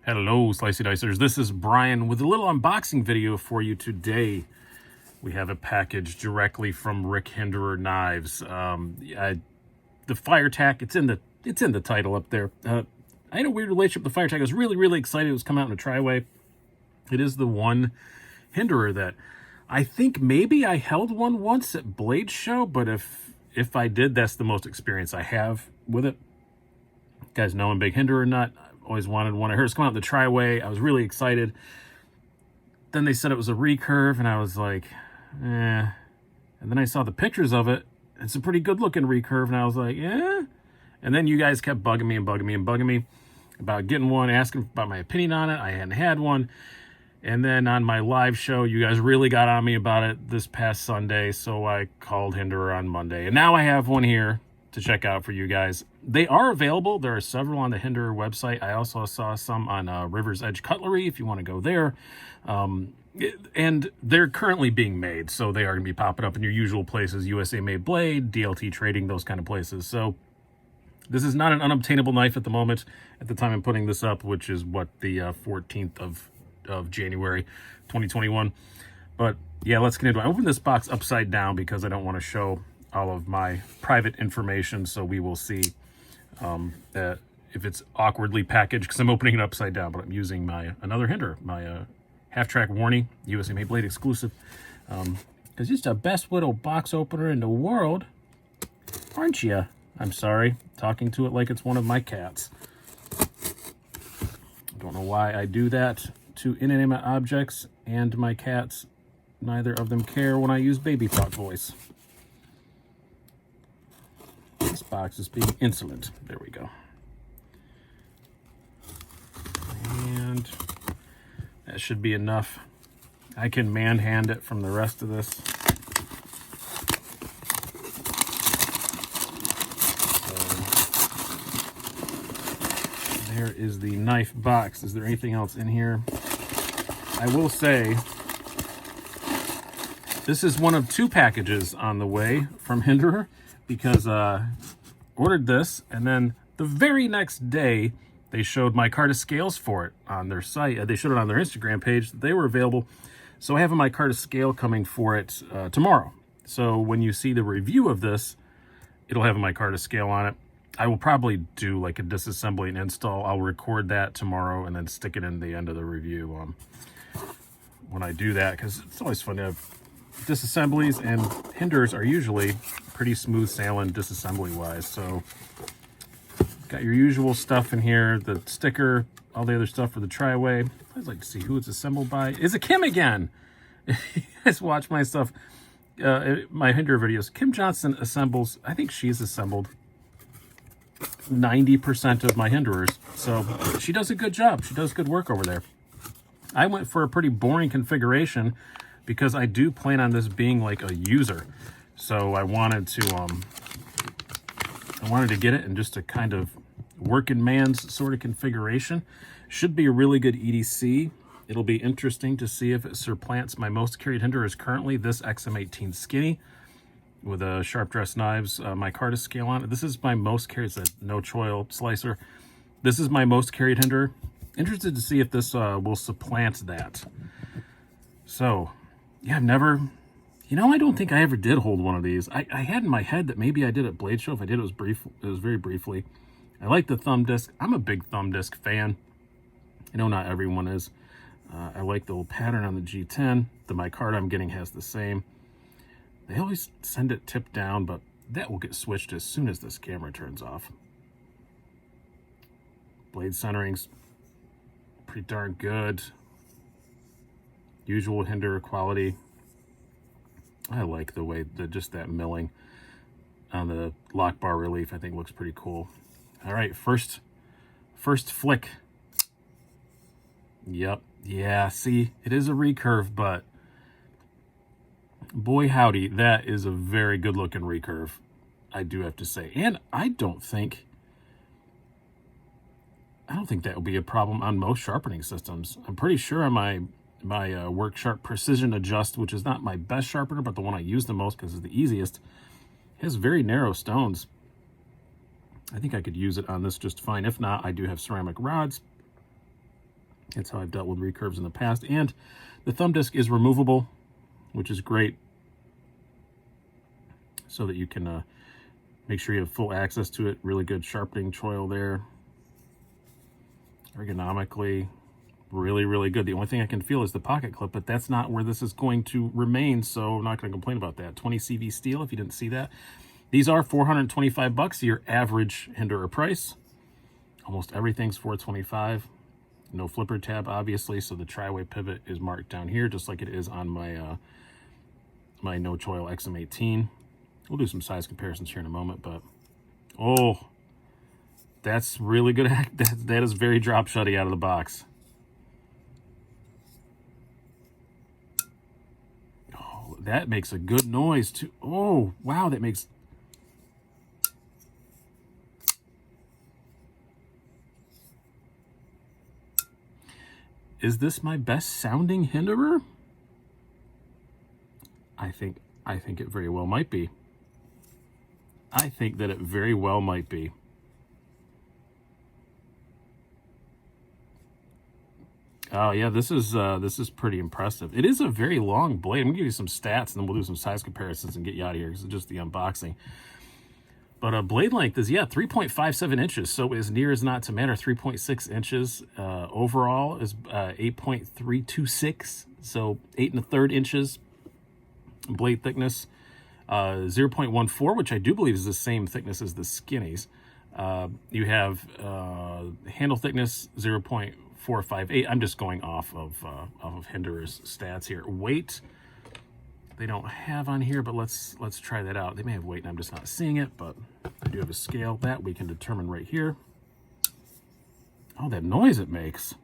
Hello, Slicey Dicers. This is Brian with a little unboxing video for you today. We have a package directly from Rick Hinderer Knives. The FireTac, it's in the title up there. I had a weird relationship with the FireTac. I was really excited it was coming out in a Triway. It is the one Hinderer that I think maybe I held one once at Blade Show, but if I did, that's the most experience I have with it. You guys know I'm a big Hinderer nut. Always wanted one. I heard it's coming out in the Triway. I was really excited. Then they said it was a recurve, and I was like, eh. And then I saw the pictures of it. It's a pretty good-looking recurve, and I was like, yeah. And then you guys kept bugging me about getting one, asking about my opinion on it. I hadn't had one. And then on my live show, you guys really got on me about it this past Sunday, so I called Hinderer on Monday. And now I have one here to check out for you guys. They are available. There are several on the Hinderer website. I also saw some on River's Edge Cutlery if you want to go there. And they're currently being made, so they are going to be popping up in your usual places, USA Made Blade, DLT Trading, those kind of places. So this is not an unobtainable knife at the moment, at the time I'm putting this up, which is what, the 14th of January 2021. But yeah, let's get into it. I opened this box upside down because I don't want to show all of my private information, so we will see if it's awkwardly packaged, because I'm opening it upside down, but I'm using another Hinderer, my half-track Warney, USA Made Blade exclusive, because it's the best little box opener in the world, aren't you? I'm sorry, talking to it like it's one of my cats. I don't know why I do that to inanimate objects and my cats. Neither of them care when I use baby talk voice. This box is being insolent. There we go. And that should be enough. I can manhand it from the rest of this. So there is the knife box. Is there anything else in here? I will say this is one of two packages on the way from Hinderer, because ordered this, and then the very next day they showed my Micarta scales for it on their site. They showed it on their Instagram page that they were available. So I have a Micarta scale coming for it tomorrow. So when you see the review of this, it'll have a Micarta scale on it. I will probably do like a disassembly and install. I'll record that tomorrow and then stick it in the end of the review when I do that, because it's always fun to have disassemblies, and Hinderers are usually pretty smooth sailing disassembly wise. So got your usual stuff in here, the sticker, all the other stuff for the Triway. I'd like to see who it's assembled by. Is it Kim again? You guys watch my stuff, my Hinderer videos. Kim Johnson assembles, I think she's assembled 90% of my Hinderers. So she does a good job. She does good work over there. I went for a pretty boring configuration because I do plan on this being like a user. So I wanted to get it in just a kind of working man's sort of configuration. Should be a really good EDC. It'll be interesting to see if it supplants my most carried Hinderers currently, this XM18 Skinny with a Sharp Dress Knives Micarta scale on it. This is my most carried. It's a no choil slicer. This is my most carried Hinderer. Interested to see if this will supplant that. So yeah, I've never, I don't think I ever did hold one of these. I had in my head that maybe I did at Blade Show. If I did, it was brief. It was very briefly. I like the thumb disc. I'm a big thumb disc fan. I know not everyone is. I like the little pattern on the G10. The Micarta I'm getting has the same. They always send it tipped down, but that will get switched as soon as this camera turns off. Blade centering's pretty darn good. Usual Hinderer quality. I like the way just that milling on the lock bar relief, I think looks pretty cool. All right, first flick. Yep, yeah, see, it is a recurve, but boy howdy, that is a very good looking recurve, I do have to say. And I don't think that will be a problem on most sharpening systems. I'm pretty sure on my Work Sharp Precision Adjust, which is not my best sharpener, but the one I use the most because it's the easiest, has very narrow stones. I think I could use it on this just fine. If not, I do have ceramic rods. That's how I've dealt with recurves in the past. And the thumb disc is removable, which is great, so that you can make sure you have full access to it. Really good sharpening choil there. Ergonomically, really, really good. The only thing I can feel is the pocket clip, but that's not where this is going to remain, so I'm not going to complain about that. 20 CV steel, if you didn't see that. These are $425, your average Hinderer price. Almost everything's $425. No flipper tab, obviously, so the Triway pivot is marked down here, just like it is on my my no choil XM18. We'll do some size comparisons here in a moment, but oh, that's really good. That is very drop shutty out of the box. Oh, that makes a good noise too. Oh, wow, that makes... Is this my best sounding Hinderer? I think it very well might be. I think that it very well might be. Oh yeah, this is pretty impressive. It is a very long blade. I'm gonna give you some stats, and then we'll do some size comparisons and get you out of here because it's just the unboxing. But blade length is, yeah, 3.57 inches, so as near as not to matter. 3.6 inches overall is 8.326, so 8 1/3 inches blade thickness. 0.14, which I do believe is the same thickness as the skinnies. You have handle thickness 0.458. I'm just going off of Hinderer's stats here. Weight, they don't have on here, but let's try that out. They may have weight and I'm just not seeing it, but I do have a scale that we can determine right here. Oh, that noise it makes.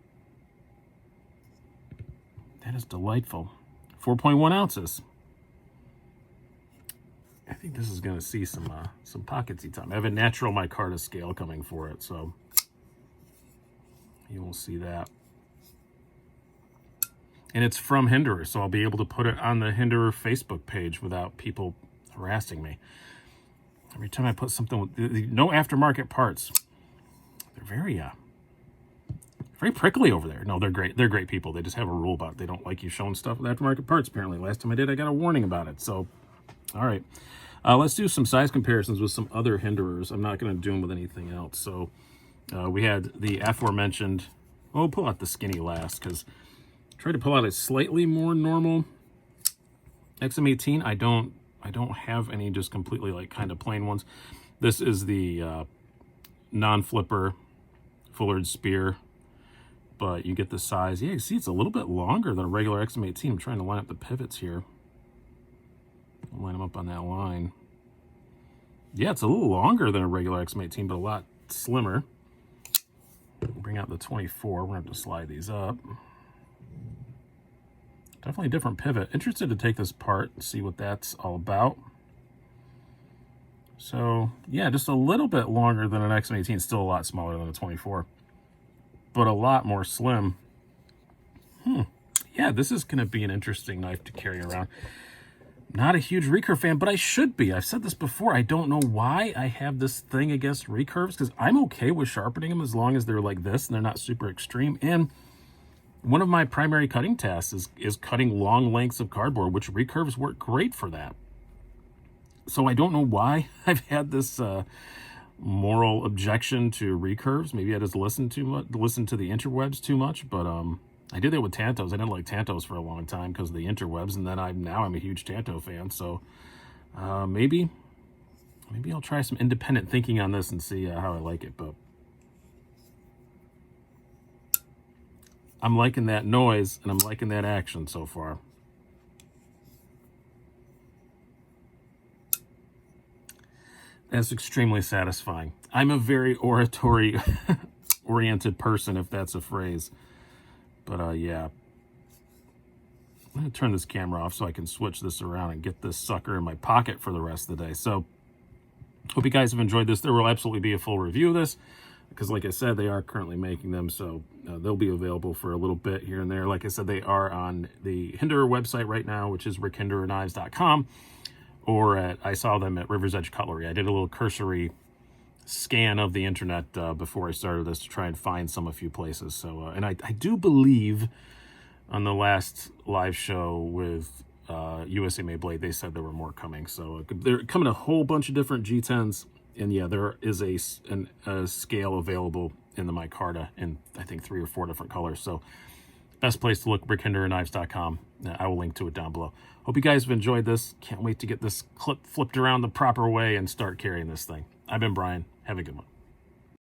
That is delightful. 4.1 ounces. I think this is going to see some pocketsy time. I have a natural micarta scale coming for it, so you will see that. And it's from Hinderer, so I'll be able to put it on the Hinderer Facebook page without people harassing me. Every time I put something with no aftermarket parts, they're very prickly over there. No, they're great. They're great people. They just have a rule about it. They don't like you showing stuff with aftermarket parts, apparently. Last time I did, I got a warning about it. So, all right. Let's do some size comparisons with some other Hinderers. I'm not going to do them with anything else. So, we had the aforementioned... We'll pull out the skinny last, because try to pull out a slightly more normal XM18. I don't have any just completely like kind of plain ones. This is the non-flipper Fullard Spear, but you get the size. Yeah, you see it's a little bit longer than a regular XM18. I'm trying to line up the pivots here. I'll line them up on that line. Yeah, it's a little longer than a regular XM18, but a lot slimmer. Bring out the 24. We're going to have to slide these up. Definitely a different pivot. Interested to take this apart and see what that's all about. So, yeah, just a little bit longer than an XM18. Still a lot smaller than a 24. But a lot more slim. Yeah, this is going to be an interesting knife to carry around. Not a huge recurve fan, but I should be. I've said this before. I don't know why I have this thing against recurves, because I'm okay with sharpening them as long as they're like this and they're not super extreme. And one of my primary cutting tasks is cutting long lengths of cardboard, which recurves work great for that. So I don't know why I've had this moral objection to recurves. Maybe I just listen to the interwebs too much, but I did that with Tantos. I didn't like Tantos for a long time because of the interwebs, and then now I'm a huge Tanto fan. So maybe I'll try some independent thinking on this and see how I like it. But I'm liking that noise, and I'm liking that action so far. That's extremely satisfying. I'm a very oratory-oriented person, if that's a phrase. But, yeah. I'm going to turn this camera off so I can switch this around and get this sucker in my pocket for the rest of the day. So, hope you guys have enjoyed this. There will absolutely be a full review of this, because like I said, they are currently making them, so they'll be available for a little bit here and there. Like I said, they are on the Hinderer website right now, which is rickhindererknives.com, or I saw them at River's Edge Cutlery. I did a little cursory scan of the internet before I started this to try and find a few places. So, and I do believe on the last live show with USA Made Blade, they said there were more coming. So they're coming a whole bunch of different G10s. And yeah, there is a scale available in the micarta in, I think, 3 or 4 different colors. So best place to look, rickhindererknives.com. I will link to it down below. Hope you guys have enjoyed this. Can't wait to get this clip flipped around the proper way and start carrying this thing. I've been Brian. Have a good one.